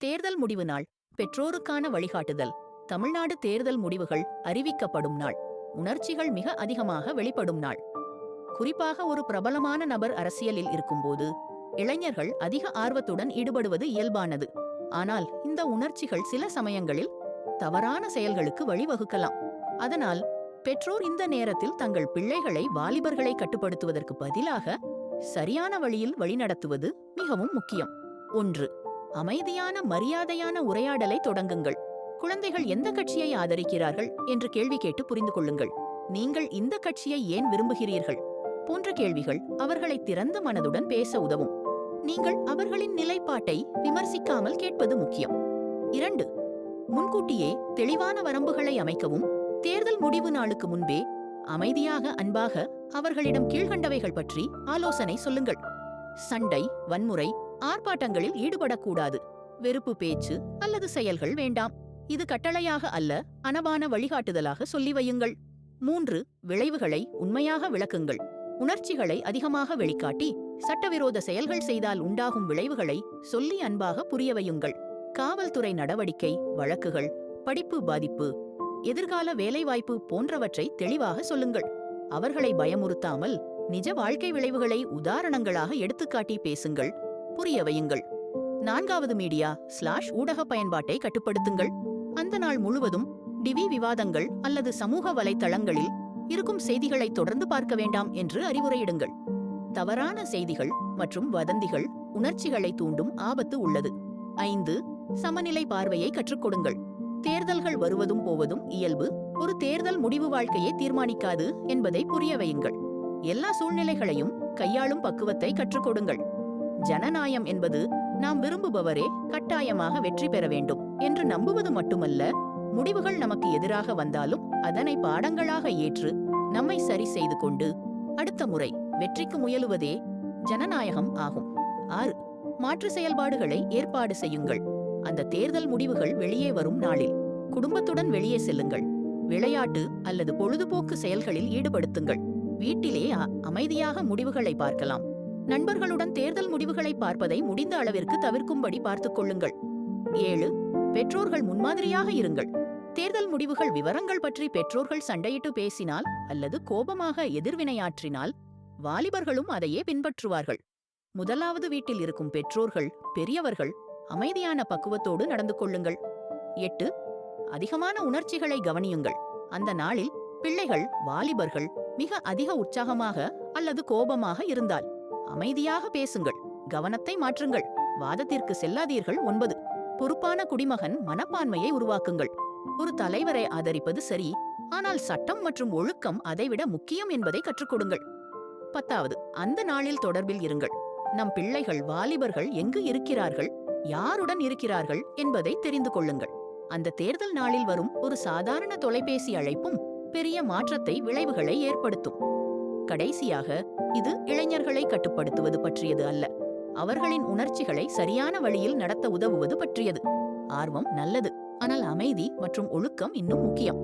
தேர்தல் முடிவு நாள். பெற்றோருக்கான வழிகாட்டுதல். தமிழ்நாடு தேர்தல் முடிவுகள் அறிவிக்கப்படும் நாள். உணர்ச்சிகள் மிக அதிகமாக வெளிப்படும் நாள். குறிப்பாக ஒரு பிரபலமான நபர் அரசியலில் இருக்கும்போது இளைஞர்கள் அதிக ஆர்வத்துடன் ஈடுபடுவது இயல்பானது. ஆனால் இந்த உணர்ச்சிகள் சில சமயங்களில் தவறான செயல்களுக்கு வழிவகுக்கலாம். அதனால் பெற்றோர் இந்த நேரத்தில் தங்கள் பிள்ளைகளை, வாலிபர்களை கட்டுப்படுத்துவதற்கு பதிலாக சரியான வழியில் வழிநடத்துவது மிகவும் முக்கியம். 1. அமைதியான, மரியாதையான உரையாடலை தொடங்குங்கள். குழந்தைகள் எந்த கட்சியை ஆதரிக்கிறார்கள் என்று கேள்வி கேட்டு புரிந்து கொள்ளுங்கள். நீங்கள் இந்த கட்சியை ஏன் விரும்புகிறீர்கள் போன்ற கேள்விகள் அவர்களை திறந்த மனதுடன் பேச உதவும். நீங்கள் அவர்களின் நிலைப்பாட்டை விமர்சிக்காமல் கேட்பது முக்கியம். 2. முன்கூட்டியே தெளிவான வரம்புகளை அமைக்கவும். தேர்தல் முடிவு நாளுக்கு முன்பே அமைதியாக, அன்பாக அவர்களிடம் கீழ்கண்டவைகள் பற்றி ஆலோசனை சொல்லுங்கள். சண்டை, வன்முறை, ஆர்ப்பாட்டங்களில் ஈடுபடக்கூடாது. வெறுப்பு பேச்சு அல்லது செயல்கள் வேண்டாம். இது கட்டளையாக அல்ல, அனபான வழிகாட்டுதலாக சொல்லி வையுங்கள். 3. விளைவுகளை உண்மையாக விளக்குங்கள். உணர்ச்சிகளை அதிகமாக வெளிக்காட்டி சட்டவிரோத செயல்கள் செய்தால் உண்டாகும் விளைவுகளை சொல்லி அன்பாக புரிய வையுங்கள். காவல்துறை நடவடிக்கை, வழக்குகள், படிப்பு பாதிப்பு, எதிர்கால வேலைவாய்ப்பு போன்றவற்றை தெளிவாக சொல்லுங்கள். அவர்களை பயமுறுத்தாமல் நிஜ வாழ்க்கை விளைவுகளை உதாரணங்களாக எடுத்துக்காட்டி பேசுங்கள், புரிய வையுங்கள். 4. மீடியா/ஊடக பயன்பாட்டை கட்டுப்படுத்துங்கள். அந்த நாள் முழுவதும் டிவி விவாதங்கள் அல்லது சமூக வலைத்தளங்களில் இருக்கும் செய்திகளை தொடர்ந்து பார்க்க வேண்டாம் என்று அறிவுரையிடுங்கள். தவறான செய்திகள் மற்றும் வதந்திகள் உணர்ச்சிகளை தூண்டும் ஆபத்து உள்ளது. 5. சமநிலை பார்வையை கற்றுக் கொடுங்கள். தேர்தல்கள் வருவதும் போவதும் இயல்பு. ஒரு தேர்தல் முடிவு வாழ்க்கையை தீர்மானிக்காது என்பதை புரிய வையுங்கள். எல்லா சூழ்நிலைகளையும் கையாளும் பக்குவத்தை கற்றுக் கொடுங்கள். ஜனநாயகம் என்பது நாம் விரும்புபவரே கட்டாயமாக வெற்றி பெற வேண்டும் என்று நம்புவது மட்டுமல்ல, முடிவுகள் நமக்கு எதிராக வந்தாலும் அதனை பாடங்களாக ஏற்று நம்மை சரி செய்து கொண்டு அடுத்த முறை வெற்றிக்கு முயலுவதே ஜனநாயகம் ஆகும். 6. மாற்று செயல்பாடுகளை ஏற்பாடு செய்யுங்கள். அந்த தேர்தல் முடிவுகள் வெளியே வரும் நாளில் குடும்பத்துடன் வெளியே செல்லுங்கள். விளையாட்டு அல்லது பொழுதுபோக்கு செயல்களில் ஈடுபடுத்துங்கள். வீட்டிலே அமைதியாக முடிவுகளை பார்க்கலாம். நண்பர்களுடன் தேர்தல் முடிவுகளை பார்ப்பதை முடிந்த அளவிற்கு தவிர்க்கும்படி பார்த்துக் கொள்ளுங்கள். 7. பெற்றோர்கள் முன்மாதிரியாக இருங்கள். தேர்தல் முடிவுகள் விவரங்கள் பற்றி பெற்றோர்கள் சண்டையிட்டு பேசினால் அல்லது கோபமாக எதிர்வினையாற்றினால் வாலிபர்களும் அதையே பின்பற்றுவார்கள். முதலாவது வீட்டில் இருக்கும் பெற்றோர்கள், பெரியவர்கள் அமைதியான பக்குவத்தோடு நடந்து கொள்ளுங்கள். 8. அதிகமான உணர்ச்சிகளை கவனியுங்கள். அந்த நாளில் பிள்ளைகள், வாலிபர்கள் மிக அதிக உற்சாகமாக அல்லது கோபமாக இருந்தால் அமைதியாக பேசுங்கள். கவனத்தை மாற்றுங்கள். வாதத்திற்கு செல்லாதீர்கள். 9. பொறுப்பான குடிமகன் மனப்பான்மையை உருவாக்குங்கள். ஒரு தலைவரை ஆதரிப்பது சரி, ஆனால் சட்டம் மற்றும் ஒழுக்கம் அதைவிட முக்கியம் என்பதை கற்றுக் கொடுங்கள். 10. அந்த நாளில் தொடர்பில் இருங்கள். நம் பிள்ளைகள், வாலிபர்கள் எங்கு இருக்கிறார்கள், யாருடன் இருக்கிறார்கள் என்பதை தெரிந்து கொள்ளுங்கள். அந்த தேர்தல் நாளில் வரும் ஒரு சாதாரண தொலைபேசி அழைப்பும் பெரிய மாற்றத்தை, விளைவுகளை ஏற்படுத்தும். கடைசியாக, இது இளைஞர்களை கட்டுப்படுத்துவது பற்றியது அல்ல, அவர்களின் உணர்ச்சிகளை சரியான வழியில் நடத்த உதவுவது பற்றியது. ஆர்வம் நல்லது, ஆனால் அமைதி மற்றும் ஒழுக்கம் இன்னும் முக்கியம்.